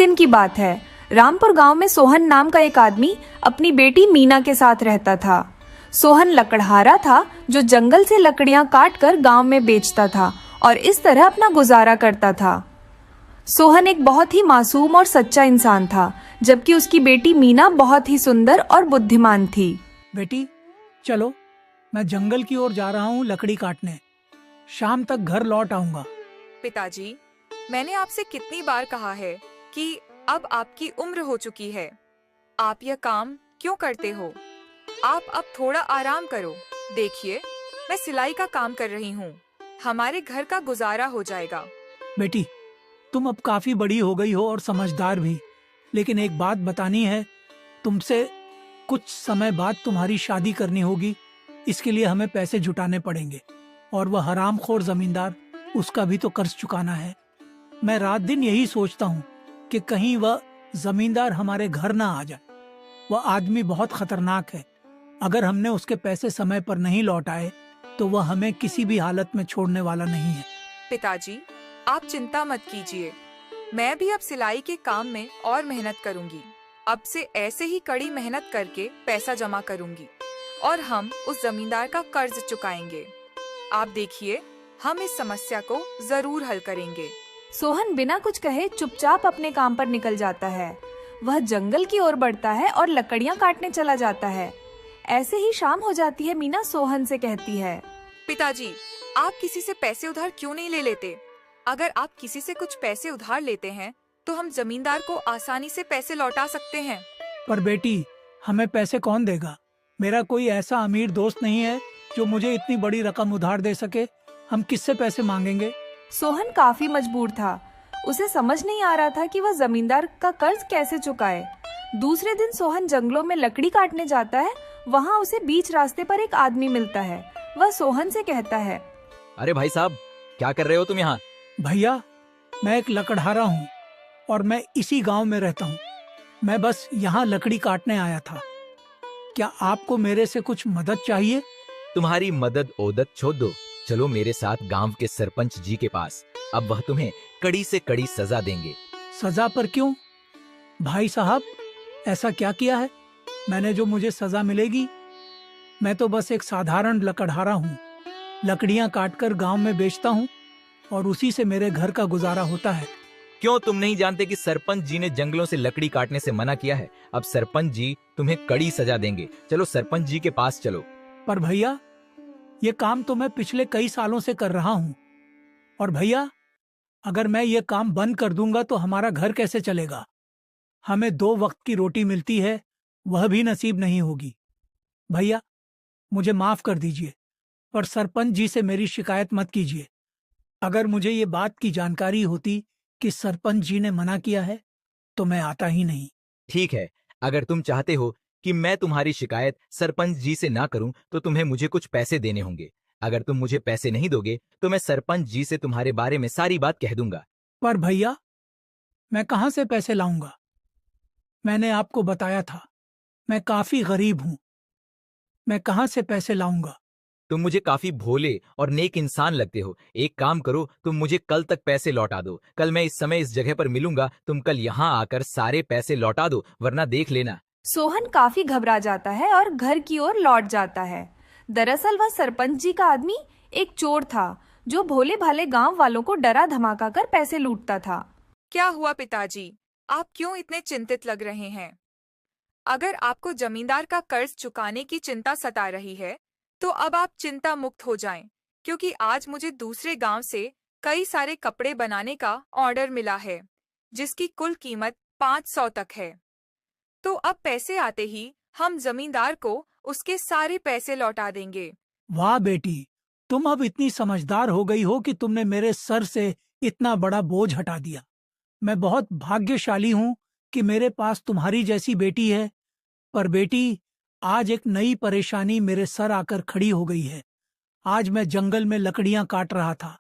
दिन की बात है। रामपुर गांव में सोहन नाम का एक आदमी अपनी बेटी मीना के साथ रहता था। सोहन लकड़हारा था जो जंगल से लकड़ियां काट कर गाँव में बेचता था और इस तरह अपना गुजारा करता था। सोहन एक बहुत ही मासूम और सच्चा इंसान था, जबकि उसकी बेटी मीना बहुत ही सुंदर और बुद्धिमान थी। बेटी चलो, मैं जंगल की ओर जा रहा हूँ लकड़ी काटने। शाम तक घर लौट आऊंगा। पिताजी, मैंने आपसे कितनी बार कहा है कि अब आपकी उम्र हो चुकी है, आप यह काम क्यों करते हो? आप अब थोड़ा आराम करो। देखिए, मैं सिलाई का काम कर रही हूँ, हमारे घर का गुजारा हो जाएगा। बेटी, तुम अब काफी बड़ी हो गई हो और समझदार भी, लेकिन एक बात बतानी है, तुमसे कुछ समय बाद तुम्हारी शादी करनी होगी। इसके लिए हमें पैसे जुटाने पड़ेंगे और वह हरामखोर जमींदार, उसका भी तो कर्ज चुकाना है। मैं रात दिन यही सोचता हूँ कि कहीं वह जमींदार हमारे घर ना आ जाए। वह आदमी बहुत खतरनाक है। अगर हमने उसके पैसे समय पर नहीं लौटाए तो वह हमें किसी भी हालत में छोड़ने वाला नहीं है। पिताजी, आप चिंता मत कीजिए, मैं भी अब सिलाई के काम में और मेहनत करूंगी। अब से ऐसे ही कड़ी मेहनत करके पैसा जमा करूंगी और हम उस जमींदार का कर्ज चुकाएंगे। आप देखिए, हम इस समस्या को जरूर हल करेंगे। सोहन बिना कुछ कहे चुपचाप अपने काम पर निकल जाता है। वह जंगल की ओर बढ़ता है और लकड़ियां काटने चला जाता है। ऐसे ही शाम हो जाती है। मीना सोहन से कहती है, पिताजी, आप किसी से पैसे उधार क्यों नहीं ले लेते? अगर आप किसी से कुछ पैसे उधार लेते हैं तो हम जमींदार को आसानी से पैसे लौटा सकते हैं। पर बेटी, हमें पैसे कौन देगा? मेरा कोई ऐसा अमीर दोस्त नहीं है जो मुझे इतनी बड़ी रकम उधार दे सके। हम किससे पैसे मांगेंगे? सोहन काफी मजबूर था। उसे समझ नहीं आ रहा था कि वह जमींदार का कर्ज कैसे चुकाए। दूसरे दिन सोहन जंगलों में लकड़ी काटने जाता है। वहाँ उसे बीच रास्ते पर एक आदमी मिलता है। वह सोहन से कहता है, अरे भाई साहब, क्या कर रहे हो तुम यहाँ? भैया, मैं एक लकड़हारा हूँ और मैं इसी गांव में रहता हूँ। मैं बस यहाँ लकड़ी काटने आया था। क्या आपको मेरे से कुछ मदद चाहिए? तुम्हारी मदद ओदत छोड़ दो, चलो मेरे साथ गांव के सरपंच जी के पास। अब वह तुम्हें कड़ी से कड़ी सजा देंगे। सजा पर क्यों? भाई साहब, ऐसा क्या किया है मैंने जो मुझे सजा मिलेगी? मैं तो बस एक साधारण लकड़हारा हूँ। लकड़ियाँ काटकर गांव में बेचता हूँ और उसी से मेरे घर का गुजारा होता है। क्यों तुम नहीं जानते कि सरपंच जी ने जंगलों से लकड़ी काटने से मना किया है? अब सरपंच जी तुम्हें कड़ी सजा देंगे। चलो सरपंच जी के पास चलो। पर भैया, ये काम तो मैं पिछले कई सालों से कर रहा हूँ। और भैया, अगर मैं ये काम बंद कर दूंगा तो हमारा घर कैसे चलेगा? हमें 2 वक्त की रोटी मिलती है, वह भी नसीब नहीं होगी। भैया, मुझे माफ कर दीजिए, पर सरपंच जी से मेरी शिकायत मत कीजिए। अगर मुझे ये बात की जानकारी होती कि सरपंच जी ने मना किया है तो मैं आता ही नहीं। ठीक है, अगर तुम चाहते हो कि मैं तुम्हारी शिकायत सरपंच जी से ना करूं तो तुम्हें मुझे कुछ पैसे देने होंगे। अगर तुम मुझे पैसे नहीं दोगे तो मैं सरपंच जी से तुम्हारे बारे में सारी बात कह दूंगा। पर भैया, मैं कहाँ से पैसे लाऊंगा? मैंने आपको बताया था, मैं काफी गरीब हूँ। मैं कहाँ से पैसे लाऊंगा? तुम मुझे काफी भोले और नेक इंसान लगते हो। एक काम करो, तुम मुझे कल तक पैसे लौटा दो। कल मैं इस समय इस जगह पर मिलूंगा। तुम कल यहाँ आकर सारे पैसे लौटा दो, वरना देख लेना। सोहन काफी घबरा जाता है और घर की ओर लौट जाता है। दरअसल वह सरपंच जी का आदमी एक चोर था जो भोले भाले गांव वालों को डरा धमाका कर पैसे लूटता था। क्या हुआ पिताजी, आप क्यों इतने चिंतित लग रहे हैं? अगर आपको जमींदार का कर्ज चुकाने की चिंता सता रही है तो अब आप चिंता मुक्त हो जाएं, क्योंकि आज मुझे दूसरे गांव से कई सारे कपड़े बनाने का ऑर्डर मिला है, जिसकी कुल कीमत 500 तक है। तो अब पैसे आते ही हम जमींदार को उसके सारे पैसे लौटा देंगे। वाह बेटी, तुम अब इतनी समझदार हो गई हो कि तुमने मेरे सर से इतना बड़ा बोझ हटा दिया। मैं बहुत भाग्यशाली हूँ कि मेरे पास तुम्हारी जैसी बेटी है। पर बेटी, आज एक नई परेशानी मेरे सर आकर खड़ी हो गई है। आज मैं जंगल में लकड़ियां काट रहा था।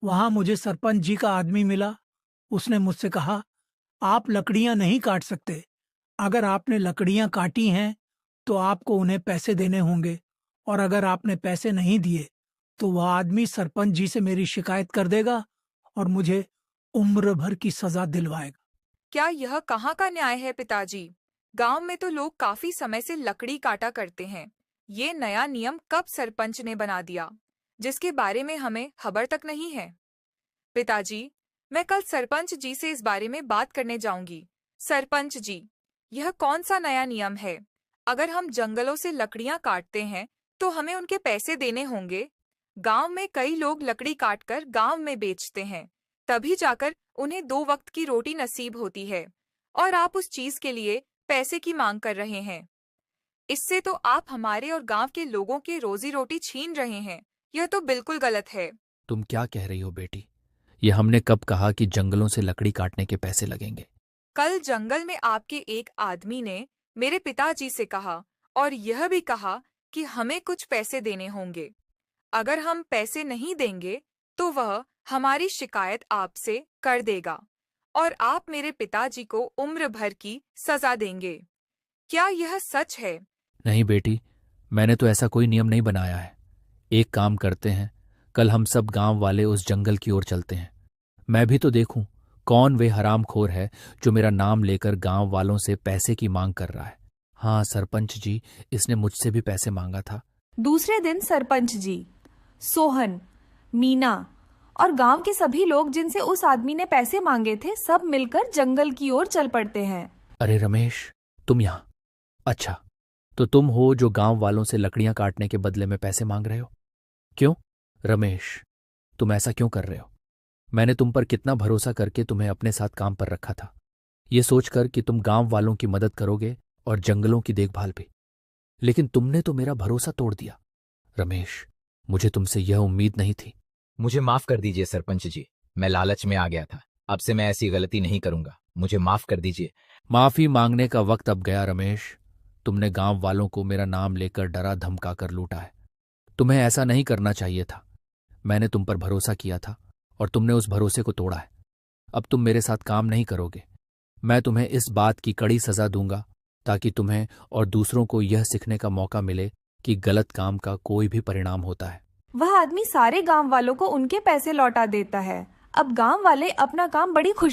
वहां मुझे सरपंच जी का आदमी मिला। उसने मुझसे कहा, आप लकड़ियां नहीं काट सकते। अगर आपने लकड़ियां काटी हैं तो आपको उन्हें पैसे देने होंगे, और अगर आपने पैसे नहीं दिए तो वह आदमी सरपंच जी से मेरी शिकायत कर देगा और मुझे उम्र भर की सजा दिलवाएगा। क्या यह कहाँ का न्याय है पिताजी? गांव में तो लोग काफी समय से लकड़ी काटा करते हैं। ये नया नियम कब सरपंच ने बना दिया, जिसके बारे में हमें खबर तक नहीं है? पिताजी, मैं कल सरपंच जी से इस बारे में बात करने जाऊंगी। सरपंच जी, यह कौन सा नया नियम है? अगर हम जंगलों से लकड़ियां काटते हैं तो हमें उनके पैसे देने होंगे। गांव में कई लोग लकड़ी काटकर गांव में बेचते हैं, तभी जाकर उन्हें 2 वक्त की रोटी नसीब होती है, और आप उस चीज के लिए पैसे की मांग कर रहे हैं। इससे तो आप हमारे और गांव के लोगों की रोजी रोटी छीन रहे हैं। यह तो बिल्कुल गलत है। तुम क्या कह रही हो बेटी? ये हमने कब कहा कि जंगलों से लकड़ी काटने के पैसे लगेंगे? कल जंगल में आपके एक आदमी ने मेरे पिताजी से कहा, और यह भी कहा कि हमें कुछ पैसे देने होंगे। अगर हम पैसे नहीं देंगे तो वह हमारी शिकायत आपसे कर देगा और आप मेरे पिताजी को उम्र भर की सजा देंगे। क्या यह सच है? नहीं बेटी, मैंने तो ऐसा कोई नियम नहीं बनाया है। एक काम करते हैं, कल हम सब गांव वाले उस जंगल की ओर चलते हैं। मैं भी तो देखूं कौन वे हरामखोर है जो मेरा नाम लेकर गांव वालों से पैसे की मांग कर रहा है। हाँ सरपंच जी, इसने मुझसे भी पैसे मांगा था। दूसरे दिन सरपंच जी, सोहन, मीना और गांव के सभी लोग जिनसे उस आदमी ने पैसे मांगे थे, सब मिलकर जंगल की ओर चल पड़ते हैं। अरे रमेश, तुम यहाँ? अच्छा, तो तुम हो जो गांव वालों से लकड़ियां काटने के बदले में पैसे मांग रहे हो? क्यों रमेश, तुम ऐसा क्यों कर रहे हो? मैंने तुम पर कितना भरोसा करके तुम्हें अपने साथ काम पर रखा था, ये सोचकर कि तुम गांव वालों की मदद करोगे और जंगलों की देखभाल भी। लेकिन तुमने तो मेरा भरोसा तोड़ दिया। रमेश, मुझे तुमसे यह उम्मीद नहीं थी। मुझे माफ कर दीजिए सरपंच जी, मैं लालच में आ गया था। अब से मैं ऐसी गलती नहीं करूंगा, मुझे माफ कर दीजिए। माफी मांगने का वक्त अब गया रमेश। तुमने गांव वालों को मेरा नाम लेकर डरा धमकाकर लूटा है। तुम्हें ऐसा नहीं करना चाहिए था। मैंने तुम पर भरोसा किया था और तुमने उस भरोसे को तोड़ा है। अब तुम मेरे साथ काम नहीं करोगे। मैं तुम्हें इस बात की कड़ी सजा दूंगा ताकि तुम्हें और दूसरों को यह सीखने का मौका मिले कि गलत काम का कोई भी परिणाम होता है। वह आदमी सारे गांव वालों को उनके पैसे लौटा देता है। अब गांव वाले अपना काम बड़ी खुशी